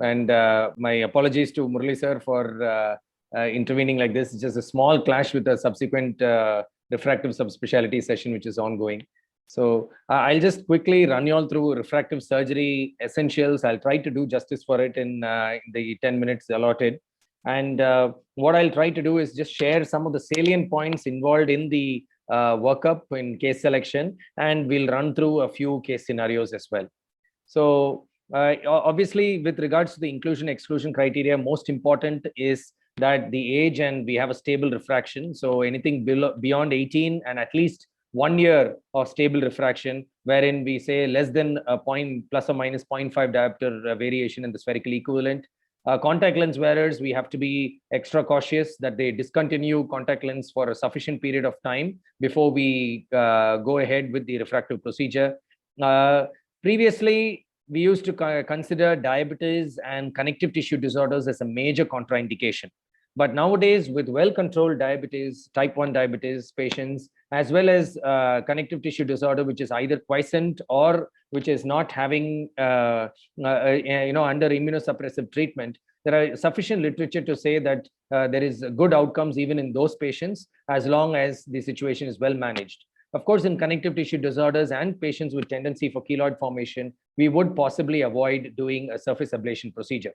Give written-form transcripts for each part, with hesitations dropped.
And my apologies to Murali sir for intervening like this. It's just a small clash with the subsequent refractive subspecialty session, which is ongoing. So I'll just quickly run you all through refractive surgery essentials. I'll try to do justice for it in the 10 minutes allotted. And what I'll try to do is just share some of the salient points involved in the workup in case selection, and we'll run through a few case scenarios as well. So obviously, with regards to the inclusion exclusion criteria, most important is that the age and we have a stable refraction. So anything beyond 18 and at least 1 year of stable refraction, wherein we say less than a point plus or minus 0.5 diopter variation in the spherical equivalent. Contact lens wearers, we have to be extra cautious that they discontinue contact lens for a sufficient period of time before we go ahead with the refractive procedure. Previously, we used to consider diabetes and connective tissue disorders as a major contraindication. But nowadays, with well-controlled diabetes, type 1 diabetes patients, as well as connective tissue disorder, which is either quiescent or which is not having, under immunosuppressive treatment, there are sufficient literature to say that there is good outcomes even in those patients, as long as the situation is well managed. Of course, in connective tissue disorders and patients with tendency for keloid formation, we would possibly avoid doing a surface ablation procedure.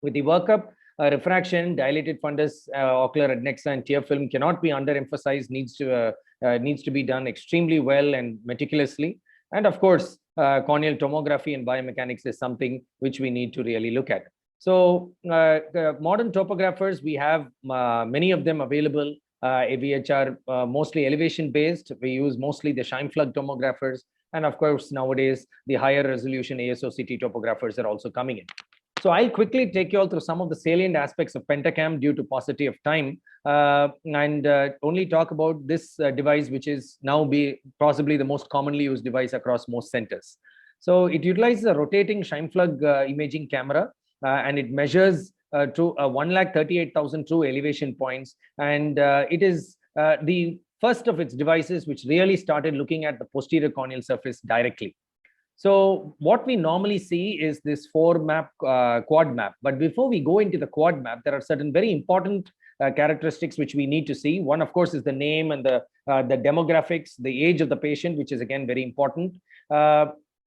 With the workup, refraction, dilated fundus, ocular adnexa, and tear film cannot be underemphasized, needs to be done extremely well and meticulously. And of course, corneal tomography and biomechanics is something which we need to really look at. So modern topographers, we have many of them available, which are mostly elevation based. We use mostly the Scheimpflug tomographers. And of course, nowadays, the higher resolution ASOCT topographers are also coming in. So I'll quickly take you all through some of the salient aspects of Pentacam due to paucity of time, and only talk about this device, which is now possibly the most commonly used device across most centers. So it utilizes a rotating Scheimpflug imaging camera, and it measures to 138,000 true elevation points. And it is the first of its devices which really started looking at the posterior corneal surface directly. So what we normally see is this 4-map quad map. But before we go into the quad map, there are certain very important characteristics which we need to see. One, of course, is the name and the demographics, the age of the patient, which is again very important.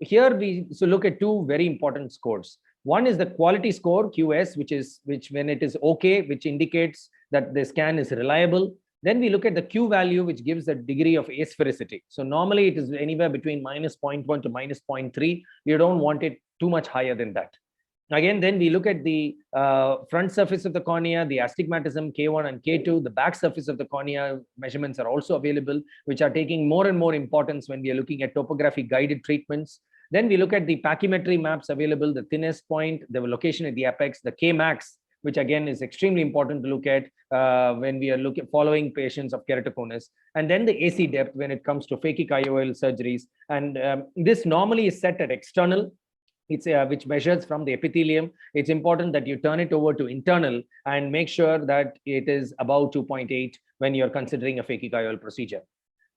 Here we look at two very important scores. One is the quality score, QS, which when it is okay, which indicates that the scan is reliable. Then we look at the Q value, which gives a degree of asphericity. So normally it is anywhere between -0.1 to -0.3. You don't want it too much higher than that. Again, then we look at the front surface of the cornea, the astigmatism K1 and K2, the back surface of the cornea measurements are also available, which are taking more and more importance when we are looking at topography guided treatments. Then we look at the pachymetry maps available, the thinnest point, the location at the apex, the Kmax, which again is extremely important to look at when we are following patients of keratoconus, and then the AC depth when it comes to phakic IOL surgeries. And this normally is set at external, which measures from the epithelium. It's important that you turn it over to internal and make sure that it is above 2.8 when you're considering a phakic IOL procedure.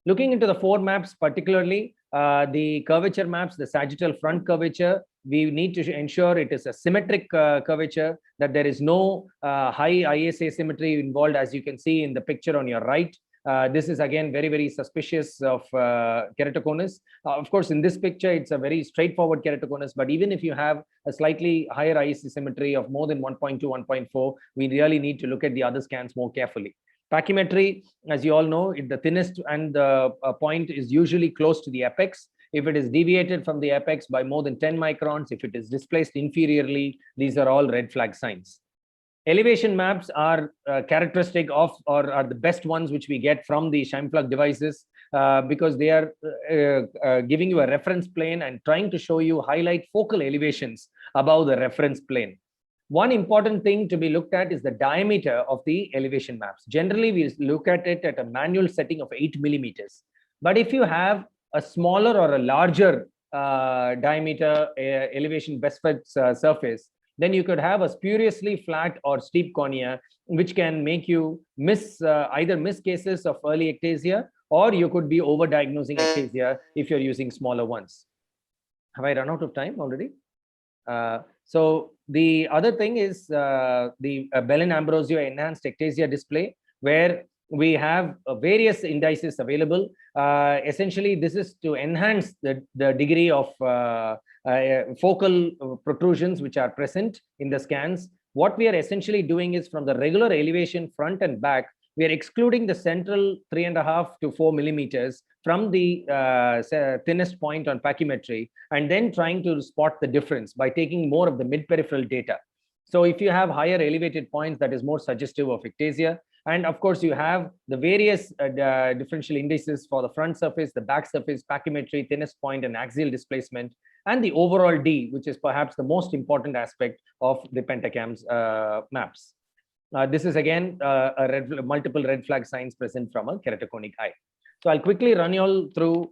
Looking into the 4 maps, particularly the curvature maps, the sagittal front curvature, we need to ensure it is a symmetric curvature, that there is no high IS asymmetry involved, as you can see in the picture on your right. This is again very, very suspicious of keratoconus. Of course, in this picture, it's a very straightforward keratoconus, but even if you have a slightly higher IS asymmetry of more than 1.2, 1.4, we really need to look at the other scans more carefully. Pachymetry, as you all know, the thinnest and the point is usually close to the apex. If it is deviated from the apex by more than 10 microns, if it is displaced inferiorly, these are all red flag signs. Elevation maps are characteristic of, or are the best ones which we get from the Scheimpflug devices, because they are giving you a reference plane and trying to show you highlight focal elevations above the reference plane. One important thing to be looked at is the diameter of the elevation maps. Generally, we look at it at a manual setting of 8 millimeters. But if you have a smaller or a larger diameter elevation best fit surface, then you could have a spuriously flat or steep cornea, which can make you either miss cases of early ectasia, or you could be overdiagnosing ectasia if you're using smaller ones. Have I run out of time already? So the other thing is the Bellin-Ambrosio enhanced ectasia display, where we have various indices available. Essentially, this is to enhance the degree of focal protrusions which are present in the scans. What we are essentially doing is, from the regular elevation front and back, we are excluding the central 3.5 to 4 millimeters from the thinnest point on pachymetry, and then trying to spot the difference by taking more of the mid-peripheral data. So if you have higher elevated points, that is more suggestive of ectasia. And of course, you have the various differential indices for the front surface, the back surface, pachymetry, thinnest point, and axial displacement, and the overall D, which is perhaps the most important aspect of the Pentacam's maps. This is again multiple red flag signs present from a keratoconic eye. So I'll quickly run you all through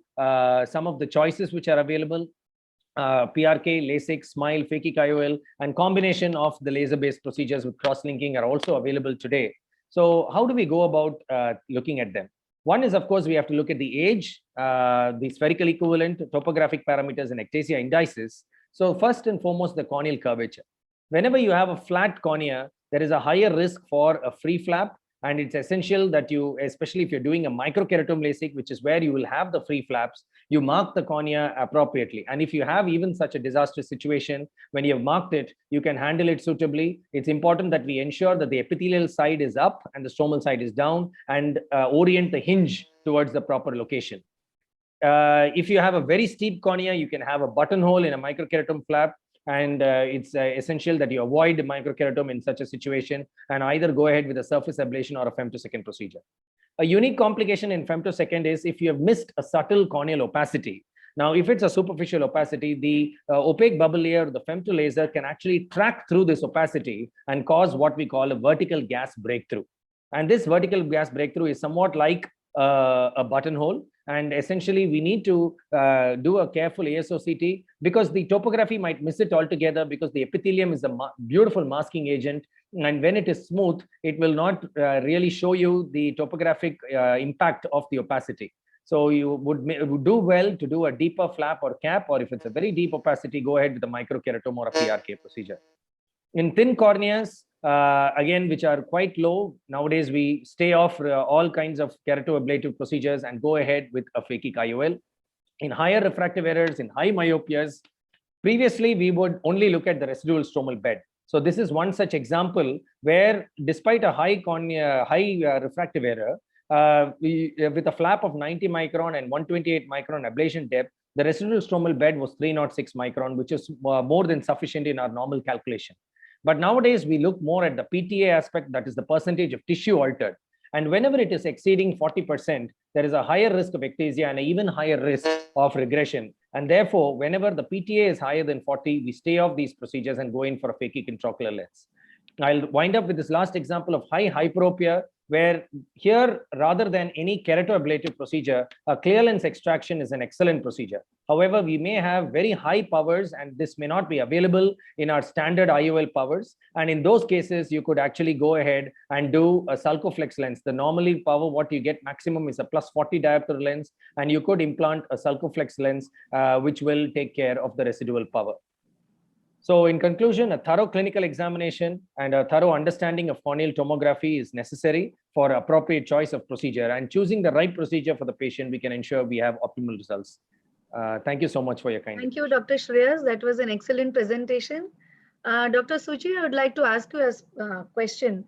some of the choices which are available. PRK, LASIK, SMILE, phakic IOL, and combination of the laser-based procedures with cross-linking are also available today. So how do we go about looking at them? One is, of course, we have to look at the age, the spherical equivalent, topographic parameters, and ectasia indices. So first and foremost, the corneal curvature. Whenever you have a flat cornea, there is a higher risk for a free flap, and it's essential that you, especially if you're doing a microkeratome LASIK, which is where you will have the free flaps, you mark the cornea appropriately. And if you have even such a disastrous situation, when you have marked it, you can handle it suitably. It's important that we ensure that the epithelial side is up and the stromal side is down, and orient the hinge towards the proper location. If you have a very steep cornea, you can have a buttonhole in a microkeratome flap, and it's essential that you avoid the microkeratome in such a situation and either go ahead with a surface ablation or a femtosecond procedure. A unique complication in femtosecond is if you have missed a subtle corneal opacity. Now, if it's a superficial opacity, the opaque bubble layer, the femto laser, can actually track through this opacity and cause what we call a vertical gas breakthrough. And this vertical gas breakthrough is somewhat like a buttonhole. And essentially, we need to do a careful ASOCT, because the topography might miss it altogether, because the epithelium is a beautiful masking agent. And when it is smooth, it will not really show you the topographic impact of the opacity. So you would do well to do a deeper flap or cap, or if it's a very deep opacity, go ahead with a microkeratome or a PRK procedure. In thin corneas, again, which are quite low, nowadays we stay off all kinds of keratoablative procedures and go ahead with a phakic IOL. In higher refractive errors, in high myopes, previously we would only look at the residual stromal bed. So this is one such example where, despite a high refractive error, with a flap of 90 micron and 128 micron ablation depth, the residual stromal bed was 306 micron, which is more than sufficient in our normal calculation. But nowadays, we look more at the PTA aspect, that is the percentage of tissue altered. And whenever it is exceeding 40%, there is a higher risk of ectasia and an even higher risk of regression. And therefore, whenever the PTA is higher than 40, we stay off these procedures and go in for a phakic intraocular lens. I'll wind up with this last example of high hyperopia, where here, rather than any keratoablative procedure, a clear lens extraction is an excellent procedure. However, we may have very high powers, and this may not be available in our standard IOL powers. And in those cases, you could actually go ahead and do a sulcoflex lens. The normally power, what you get maximum is a +40 diopter lens, and you could implant a sulcoflex lens, which will take care of the residual power. So in conclusion, a thorough clinical examination and a thorough understanding of corneal tomography is necessary for appropriate choice of procedure, and choosing the right procedure for the patient, we can ensure we have optimal results. Thank you so much for your kind Thank you, Dr. Shreyas. That was an excellent presentation. Dr. Suchi, I would like to ask you a question.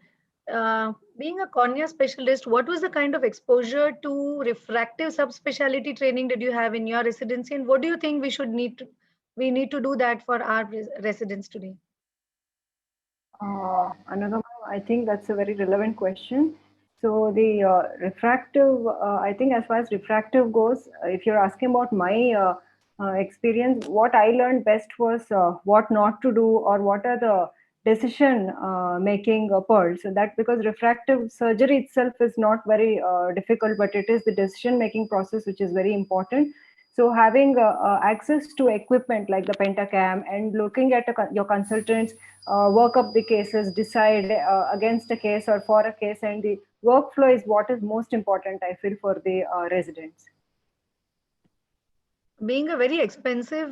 Being a cornea specialist, what was the kind of exposure to refractive subspecialty training did you have in your residency, and what do you think we need to do that for our residents today? Another, I think that's a very relevant question. So the refractive, I think as far as refractive goes, if you're asking about my experience, what I learned best was what not to do, or what are the decision making pearls. So that, because refractive surgery itself is not very difficult, but it is the decision making process which is very important. So having access to equipment like the Pentacam, and looking at your consultants, work up the cases, decide against a case or for a case, and the workflow is what is most important, I feel, for the residents. being a very expensive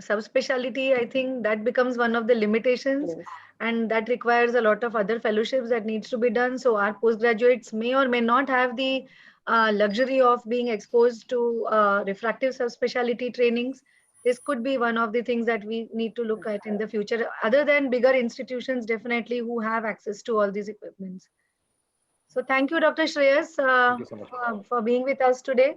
subspecialty, I think that becomes one of the limitations, Yes. and that requires a lot of other fellowships that needs to be done. So our postgraduates may or may not have the luxury of being exposed to refractive subspecialty trainings. This could be one of the things that we need to look at in the future, other than bigger institutions, definitely, who have access to all these equipments. So thank you, Dr. Shreyas, Thank you so much. for being with us today.